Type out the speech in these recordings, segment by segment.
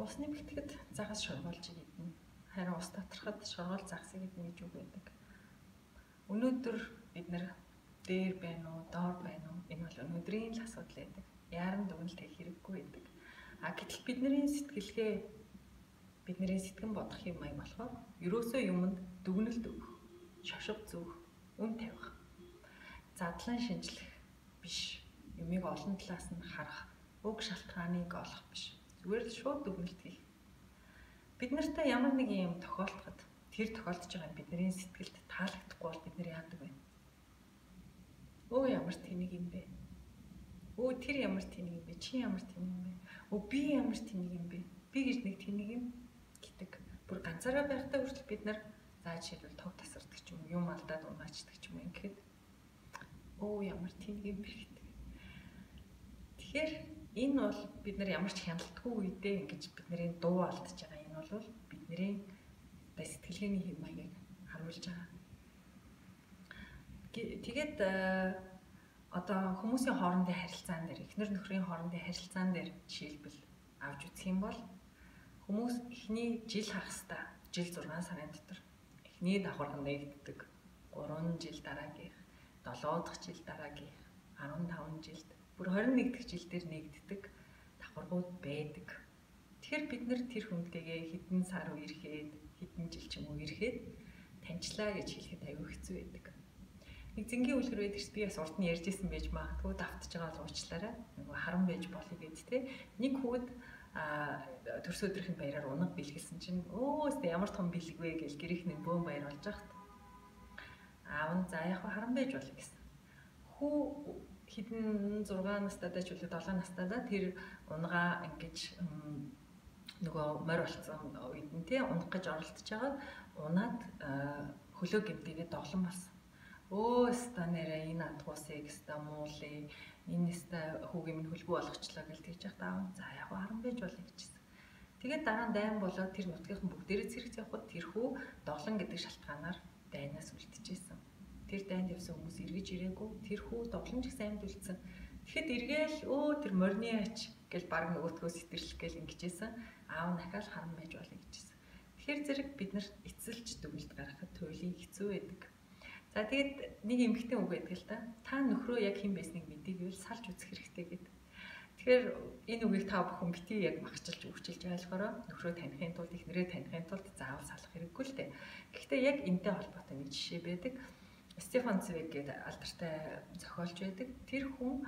Ус нэмэгдэхэд загас шоргоолжийг идэнэ. Харин ус татрахад шоргоол загсыг идэнэ гэж үг байдаг. Өнөөдөр бид нэр дээр байна уу, доор байна уу? Энэ бол өнөөдрийн л асуудал байдаг. Яаран дүгнэлт хийх хэрэггүй байдаг. Гэтэл бидний сэтгэлгээ, бидний сэтгэн бодох юм аяг болохоор ерөөсөө юмд дүгнэлт өгөх, шошго зүүх, үн тавих, задлан шинжлэх биш. Юмыг олон талаас нь харах, уг шалтгааныг олох биш. Зүгээр л шууд дүгнэлт хийх. Бид нартай ямар нэг юм тохиолдоход тэр тохиолдож байгаа бидний сэтгэлд таалагдахгүй бол бид нар яадаг вэ? Өө ямар тэнэг юм бэ? Өө тэр ямар тэнэг юм бэ? Чи ямар тэнэг юм бэ? Өө би ямар тэнэг юм бэ? Би гэж нэг тэнэг юм гэдэг. Бүр ганцаараа байхдаа хүртэл бид нар жишээлбэл тог тасардаг ч юм алдаад унаачдаг ч юм ингээд өө ямар тэнэг юм бэ гэдэг. Тэгэхээр энэ бол бид нар ямар ч хяналтгүй үедээ ингэж бидний дуу алдаж байгаа. Энэ бол бидний сэтгэлгээний хэм маягийг харуулж байгаа. Тэгээд одоо хүмүүсийн хоорондын харилцаан дээр, эхнэр нөхрийн хоорондын харилцаан дээр жишээлбэл авч үзэх юм бол хүмүүс эхний жил хагастай, жил 6 сарын дотор эхний давхарганд нэгддэг, 3 жил дараагийнх, 7 дахь жил дараагийнх, 15 жилд, бүр 21 дахь жил дээр нэгддэг давхаргууд байдаг. Тэгэхээр бид нэр тэр хүнтэйгээ хэдэн сар үерхэд, хэдэн жил ч юм уу ирэхэд таньчлаа гэж хэлэхэд аюу хэцүү байдаг. Нэг зингийн үлгэр байдаг ч би бас урд нь ярьжсэн байж магадгүй давтж байгаа л уучлаарай. Нөгөө харан байж болъё гэд те. Нэг хүүхэд төрс өдрийн баяраар унаг бэлгэлсэн чинь өөстө ямар том бэлэг вэ гэж гэрийнх нь бөөн баяр болж байхад аав нь за яг харан байж болъё гэсэн. Хүү хэдэн 6 настайдаа ч үлээ 7 настайдаа тэр унгаа ингэж нөгөө морь болцсон үед нь тий унах гэж оролдож байгаа унаад хөлөө гэмтээгээд доглон болсон. Өөстө нэрээ энэ адгуусыг өстө муулээ энэ өстө хүүгийн минь хөлбөө болгочлаа гэж тэгж яхад аав за яг харан байж болъё гэжсэн. Тэгээд дараа нь дайн болоод тэр нутгийнхан бүгдээрээ зэрэг явхад тэр хүү доглон гэдэг шалтгаанаар дайнаас үлдчихсэн. Тэр дайнд явсан хүмүүс эргэж ирээгүй. Тэр хүү доглон ч гэсэн амьд үлдсэн. Тэгэхэд эргээл тэр морины ач гэж баг нөгөөтгөө сэтэрлэх гээл ингэжсэн. Аав дахиад харан байж болъё гэжсэн. Тэгэхээр зэрэг бид нар эцэлж дүгнэлт гаргахад туйлын хэцүү байдаг. За тэгээд нэг эмэгтэй үг байдаг л да. Та нөхрөө яг хэн байсныг мэдээгүй л салж үзэх хэрэгтэй гэдэг. Тэгэхээр энэ үгийг та бүхэн бити яг махчилж өгчилж ойлгороо. Нөхрөө таних тулд, эхнэрээ таних тулд заавал салах хэрэггүй л дээ. Гэхдээ яг энэтэй холбоотой нэг жишээ байдаг. Стефан Цвейг гэдэг алдартай зохиолч байдаг. Тэр хүн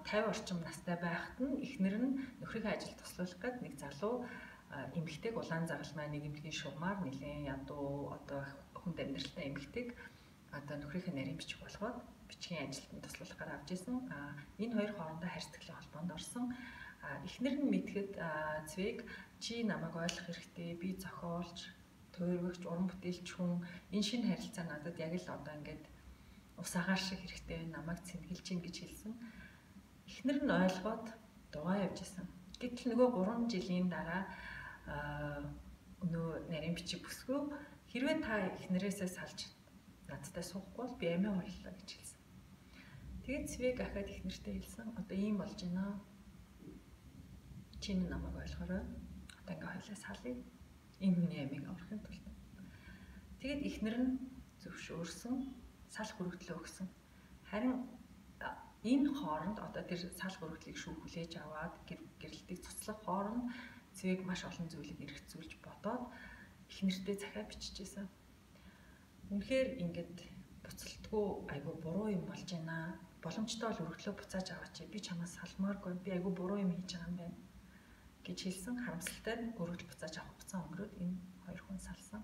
50 орчим настай байхад нь эхнэр нь нөхрийнхөө ажилд туслуулах гээд нэг залуу эмэгтэйг улаан загалмай нэг эмнэлгийн шугамар нэлээд ядуу одоо хүнд амьдралтай эмэгтэйг одоо нөхрийнхөө нарийн бичих болгоод бичгийн ажилд туслуулахаар авч исэн. Энэ хоёр хоорондоо харьцагдлын холбоонд орсон. Эхнэр нь мэдхэд Цвейг чи намайг ойлгох хэрэгтэй. Би зохиолч, туйрвагч, уран бүтээлч хүн. Энэ шинэ харилцаа надад яг л одоо ингээд ус агаар шиг хэрэгтэй. Намайг цэнгэлж ийн гэж хэлсэн. Эхнэр нь ойлгоод дугаа явж исэн. Гэтэл нөгөө 3 жилийн дараа нөгөө нарийн бичиг бүсгүй хэрвээ та эхнэрээсээ салж надтай суухгүй бол би амиа боллоо гэж хэлсэн. Тэгээд Цвейг ахаад эхнэртэй хэлсэн. Одоо ийм болж байна. Чи намайг ойлгоорой. Одоо ингээ хойлоо салъя. Энэ хүний амийг аврахын тулд. Тэгээд эхнэр нь зөвшөөрсөн, салах хүргэлтлээ өгсөн. Харин энэ хооронд одоо тэр салах хүргэлтлийг шүүх хүлээж аваад гэрэлтийг цуцлах хооронд Цвейг маш олон зүйлийг эргэцүүлж бодоод эхнэртэй захиа биччихсэн. Үнэхээр ингээд буцалтгүй айгүй буруу юм болж байна. Боломжтой бол өргөлөө буцааж аваач. Би чамаас салмааргүй. Би айгүй буруу юм хийж байгаа юм байна гэж хэлсэн. Харамсалтай нь өргөж буцааж авах хугацаа өнгөрөөд энэ хоёр хүн салсан.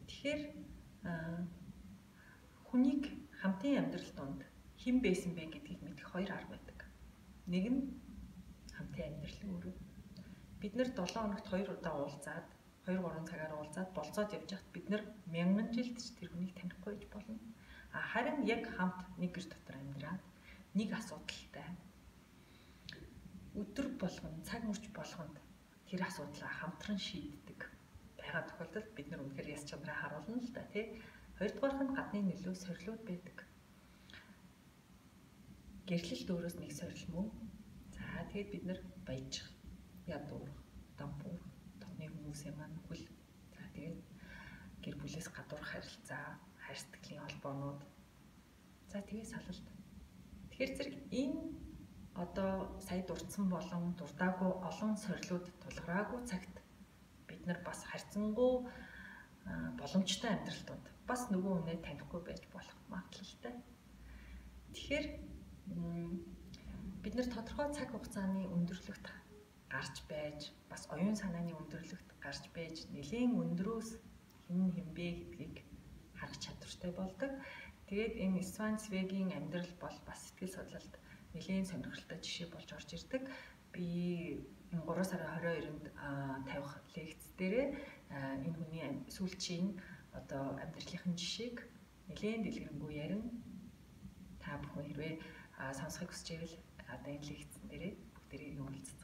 Тэгэхээр хүнийг хамтын амьдрал донд хэн байсан бэ гэдгийг мэдэх хоёр арга байдаг. Нэг нь хамтын амьдралын өрөө. Бид нэр 7 хоногт 2 удаа уулзаад 2-3 цагаар уулзаад болцоод явж хат бид нар 1000 жилд ч тэр хүнийг танихгүй гэж болно. Харин яг хамт нэг гэр дотор амьдраад нэг асуудалтай өдөр болгон цаг мөч болгонд тэр асуудлаа хамтран шийддэг байгаа тохиолдолд бид нар үнэхээр яс чанараа харуулна л да тий. Хоёрдугаарх нь гадны нөлөө сорилууд байдаг. Гэрлэлт өөрөөс нэг сорил мөн. За тэгээд бид нар баяж ядуу, дампуур, дотны хүмүүсийн маань хөл. За тэгээд гэр бүлээс гадуур харилцаа, хайр сэтгэлийн холбоонууд. За тэгээ салалт. Тэгэхээр зэрэг энэ одоо сая дурдсан болон дурдаагүй олон сорилууд тулгараагүй цагт бид нар бас харьцангуй боломжтой амьдралтууд бас нөгөө хүнээ танихгүй байж болох магадлалтай. Тэгэхээр бид нар тодорхой цаг хугацааны өндөрлөгт гарч байж, бас оюун санааны өндөрлөгт гарч байж, нэлийн өндрөөс хэн хэмбэ гэдгийг харах чадвартай болдог. Тэгээд энэ Сван Цвейгийн амьдрал бол бас сэтгэл судлалд нэлийн сонирхолтой жишээ болж орж ирдэг. Би 3 сарын 22-нд тавих лекц дээрээ энэ хүний сүүлчийн одоо амьдралын жишээг нэлийн дэлгэрэнгүй ярин та бүхэн хэрвээ сонсохыг хүсч байвал одоо энэ лекцэн дээрээ бүгдээрээ уулзцгаая.